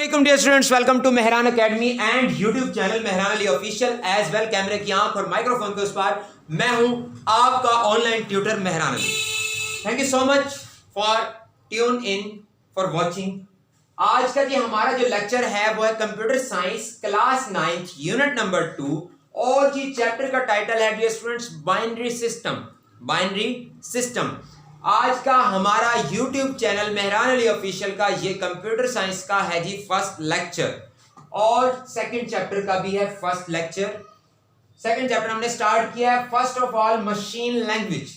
अस्सलामुअलैकुम dear students, welcome to Mehran academy and YouTube channel Mehran Ali official as well. कैमरे की आंख और माइक्रोफोन के उस पार मैं हूं आपका online tutor Mehran Ali. Thank you so much for tune in for watching. आज का जी हमारा जो लेक्चर है वो है computer science class 9 unit number 2 और जी चैप्टर का टाइटल है dear students binary system. Binary system आज का हमारा YouTube channel Mehran Ali official का ये कंप्यूटर साइंस का है जी फर्स्ट लेक्चर और सेकंड चैप्टर का भी है फर्स्ट लेक्चर। सेकंड चैप्टर हमने स्टार्ट किया है first of all machine language.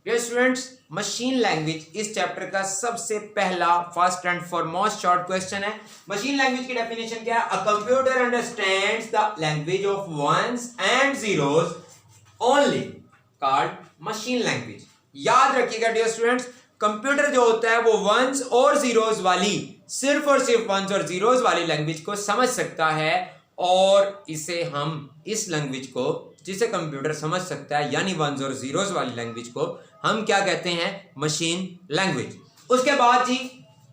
Dear students, machine language इस चैप्टर का सबसे पहला first and foremost short question है। मशीन लैंग्वेज की डेफिनेशन क्या है? A computer understands the language of ones and zeros only called machine language. याद रखिएगा डियर स्टूडेंट्स, कंप्यूटर जो होता है वो वंस और जीरोस वाली सिर्फ और सिर्फ वंस और जीरोस वाली लैंग्वेज को समझ सकता है और इसे हम इस लैंग्वेज को जिसे कंप्यूटर समझ सकता है यानी वंस और जीरोस वाली लैंग्वेज को हम क्या कहते हैं? Machine language. उसके बाद जी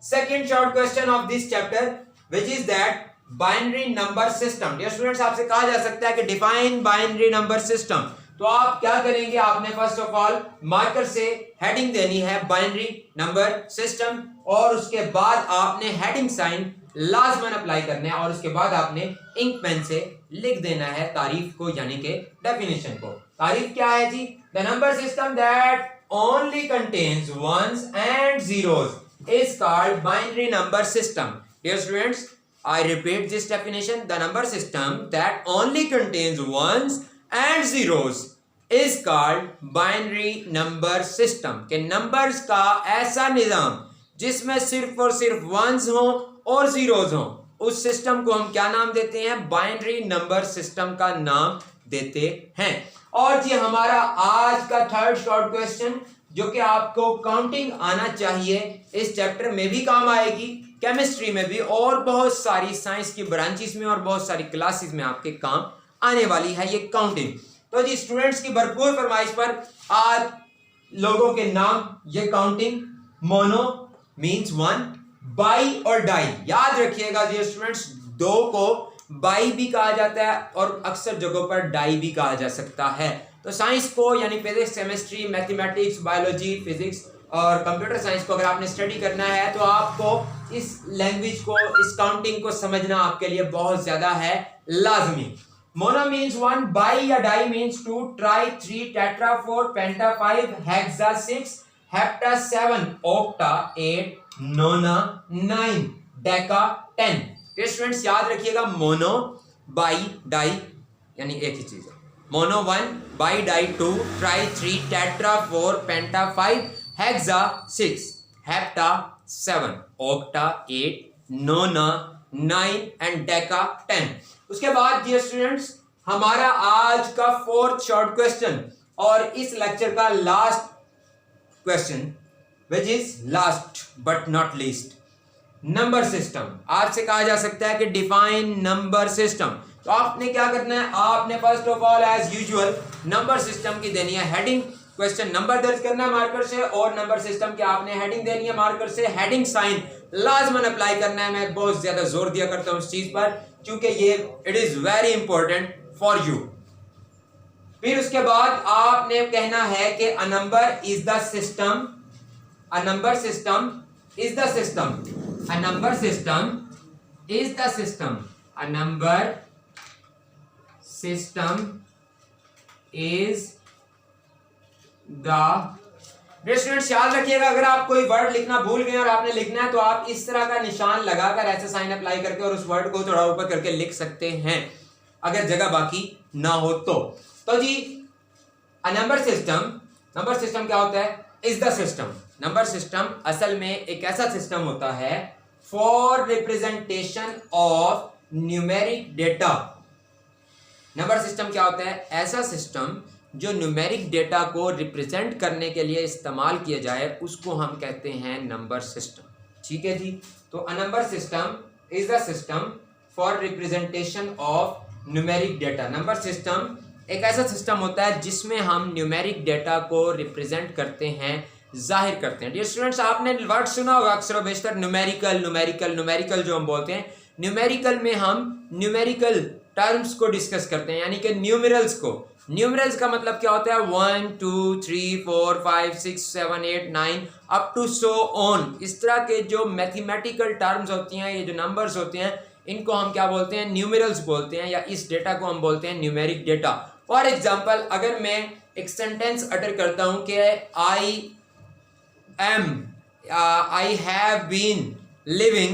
second short question of this chapter which is that binary number system. Dear students, आपसे कहा जा सकता है कि डिफाइन बाइनरी नंबर सिस्टम। तो आप क्या करेंगे? आपने फर्स्ट ऑफ ऑल मार्कर से हेडिंग देनी है बाइनरी नंबर सिस्टम और उसके बाद आपने हेडिंग साइन लाजमन अप्लाई करना है और उसके बाद आपने इंक पेन से लिख देना है तारीफ को यानी कि डेफिनेशन को। तारीफ क्या है जी? The number system that only contains ones and zeros is called binary number system. Dear students, I repeat this definition. The number system that only contains ones and zeros is called binary number system. के numbers का ऐसा निजाम जिसमें सिर्फ और सिर्फ once हो और zeros हो, उस सिस्टम को हम क्या नाम देते हैं? बाइनरी नंबर सिस्टम का नाम देते हैं। और जी हमारा आज का थर्ड शॉर्ट क्वेश्चन जो कि आपको काउंटिंग आना चाहिए, इस चैप्टर में भी काम आएगी, केमिस्ट्री में भी और बहुत सारी साइंस की ब्रांचेस में और बहुत सारी क्लासेस में आपके काम आने वाली है ये काउंटिंग। तो जी स्टूडेंट्स की भरपूर फरमाइश पर आज लोगों के नाम ये counting. Mono means one, by और डाई। याद रखिएगा जी स्टूडेंट्स, दो को बाई भी कहा जाता है और अक्सर जगहों पर डाई भी कहा जा सकता है। तो साइंस को यानी physics, chemistry, mathematics, biology, physics और कंप्यूटर साइंस को अगर आपने स्टडी करना है तो आपको इस लैंग्वेज को, इस काउंटिंग को समझना आपके लिए बहुत ज्यादा है लाजमी। मोनो मींस वन, बाई या di means two, tri 3, tetra 4, penta 5, hexa 6, hepta 7, octa 8, nona 9, deca 10। Students याद रखिएगा, मोनो, बाई, डाई यानी एक ही चीज है। Mono 1, bi di 2, tri 3, tetra 4, penta 5, hexa 6, hepta 7, octa 8, nona 9 and deca 10। उसके बाद डियर स्टूडेंट्स हमारा आज का फोर्थ शॉर्ट क्वेश्चन और इस लेक्चर का last question which is last but not least, number system. आपसे कहा जा सकता है कि डिफाइन नंबर सिस्टम। तो आपने क्या करना है? आपने first of all as usual number system की देनी है हेडिंग। क्वेश्चन नंबर दर्ज करना है मार्कर से और नंबर सिस्टम की आपने हेडिंग देनी है मार्कर से। हेडिंग साइन लाजमन अप्लाई करना है। मैं बहुत ज्यादा जोर दिया करता हूं इस चीज पर क्योंकि ये it is very important for you. फिर उसके बाद आपने कहना है कि a number is the system, a number system is the system, a number system is the system, a number system is students याद रखिएगा, अगर आप कोई वर्ड लिखना भूल गए और आपने लिखना है तो आप इस तरह का निशान लगाकर ऐसे साइन अप्लाई करके और उस वर्ड को थोड़ा ऊपर करके लिख सकते हैं अगर जगह बाकी ना हो तो जी a number system, number system क्या होता है? Is the system. Number system असल में एक ऐसा सिस्टम होता है for representation of numeric data. Number system क्या होता है? ऐसा सिस्टम जो न्यूमेरिक डेटा को रिप्रेजेंट करने के लिए इस्तेमाल किया जाए उसको हम कहते हैं नंबर सिस्टम। ठीक है जी। तो अ number system is the system for representation of numeric data. Number system एक ऐसा सिस्टम होता है जिसमें हम न्यूमेरिक डेटा को रिप्रेजेंट करते हैं, जाहिर करते हैं। डियर स्टूडेंट्स, आपने वर्ड सुना होगा अक्सर बेशतर न्यूमेरिकल, न्यूमेरिकल, न्यूमेरिकल जो हम बोलते हैं, न्यूमेरिकल में हम न्यूमेरिकल टर्म्स को डिस्कस करते हैं, यानी कि न्यूमरल्स को। न्यूमरल्स का मतलब क्या होता है? 1 2 3 4 5 6 7 8 9 अप टू सो ऑन। इस तरह के जो मैथमेटिकल टर्म्स होती हैं, ये जो नंबर्स होते हैं, इनको हम क्या बोलते हैं? न्यूमरल्स बोलते हैं, या इस डेटा को हम बोलते हैं न्यूमेरिक डेटा। फॉर एग्जाम्पल, अगर मैं एक सेंटेंस अटर करता हूं कि I have been living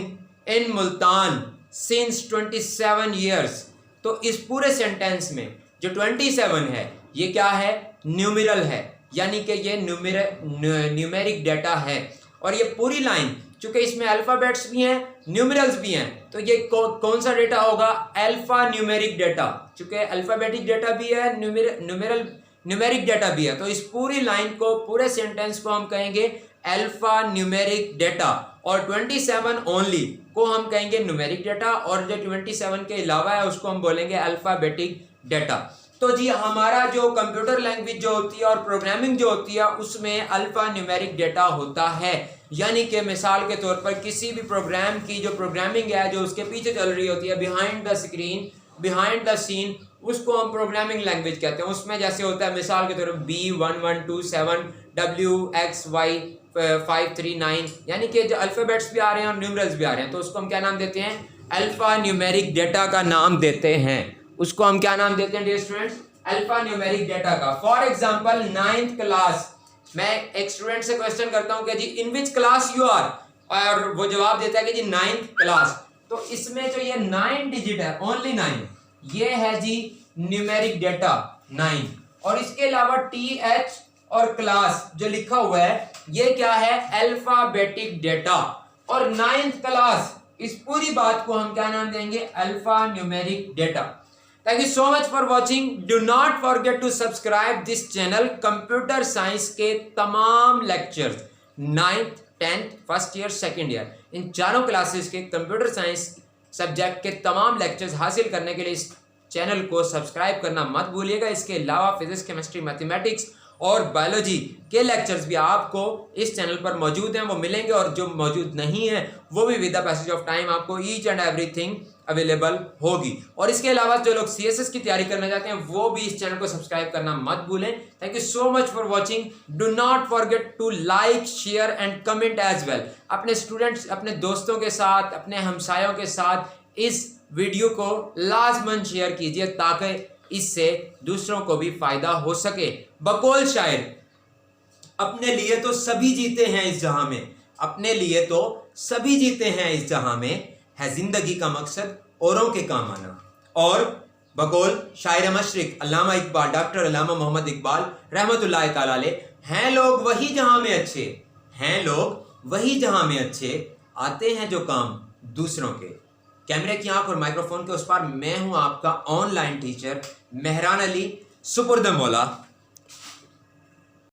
in Multan since 27 years, तो इस पूरे सेंटेंस में जो 27 है ये क्या है? न्यूमेरल है, यानी कि ये न्यूमेरिक डेटा है। और ये पूरी लाइन, चूंकि इसमें अल्फ़ाबेट्स भी हैं, न्यूमेरल्स भी हैं, तो ये कौन सा डेटा होगा? Alpha numeric data. चूंकि अल्फ़ाबेटिक डेटा भी है, न्यूमेरिक डेटा भी है, तो इस पूरी लाइन को, पूरे सेंटेंस को हम कहेंगे अल्फ़ा न्यूमेरिक डेटा। और 27 ओनली को हम कहेंगे न्यूमेरिक डेटा, और जो 27 के अलावा है उसको हम बोलेंगे अल्फ़ाबेटिक डेटा। तो जी, हमारा जो कंप्यूटर लैंग्वेज जो होती है और प्रोग्रामिंग जो होती है, उसमें अल्फ़ा न्यूमेरिक डेटा होता है। यानी कि मिसाल के तौर पर किसी भी प्रोग्राम की जो प्रोग्रामिंग है, जो उसके पीछे चल रही होती है, behind the screen, behind the scene, उसको हम प्रोग्रामिंग लैंग्वेज कहते हैं। उसमें जैसे होता है मिसाल के तौर पर B1127 WXY 539, यानी कि जो अल्फ़ाबेट्स भी आ रहे हैं और न्यूमरल्स भी आ रहे हैं, तो उसको हम क्या नाम देते हैं? अल्फ़ा न्यूमेरिक डेटा का नाम देते हैं। उसको हम क्या नाम देते हैं dear students? Alpha numeric data का। फॉर एग्जांपल 9th क्लास, मैं एक स्टूडेंट से क्वेश्चन करता हूं कि जी in which class you are, और वो जवाब देता है कि जी 9th क्लास। तो इसमें जो ये 9 डिजिट है, ओनली 9, ये है जी न्यूमेरिक डेटा 9। और इसके अलावा TH और क्लास जो लिखा हुआ है, ये क्या है? Alphabetic data. और 9th क्लास, इस पूरी बात को हम क्या नाम देंगे? Alpha numeric data. Thank you so much for watching. Do not forget to subscribe this channel. Computer science के तमाम lectures 9th 10th first year second year, इन चारों क्लासेस के कंप्यूटर साइंस सब्जेक्ट के तमाम लेक्चर्स हासिल करने के लिए इस चैनल को सब्सक्राइब करना मत भूलिएगा। इसके अलावा फिजिक्स, केमिस्ट्री, मैथमेटिक्स और बायोलॉजी के लेक्चर्स भी आपको इस चैनल पर मौजूद हैं, वो मिलेंगे। और जो मौजूद नहीं है वो भी with the passage of time आपको ईच एंड एवरीथिंग अवेलेबल होगी। और इसके अलावा जो लोग CSS की तैयारी करना चाहते हैं वो भी इस चैनल को सब्सक्राइब करना मत भूलें। Thank you so much for watching. Do not forget to like, share and comment as well. अपने स्टूडेंट्स, अपने दोस्तों के साथ, अपने हमसायों के साथ इस वीडियो को लाजमन शेयर कीजिए, ताकि इससे दूसरों को भी फायदा हो सके। बकौल शायर, अपने लिए तो सभी जीते हैं इस जहां में, अपने लिए तो सभी जीते हैं इस जहां में, है जिंदगी का मकसद औरों के काम आना। और बकौल शायर मशरिक अल्लामा इकबाल, डॉक्टर अल्लामा मोहम्मद इकबाल रहमतुल्लाह ताला अलैह, हैं लोग वही जहां में अच्छे, हैं लोग वही जहां में अच्छे, आते हैं जो काम दूसरों के। कैमरे की आंख और माइक्रोफोन के उस पार मैं हूं आपका ऑनलाइन टीचर मेहरान अली, सुपुर्द मौला।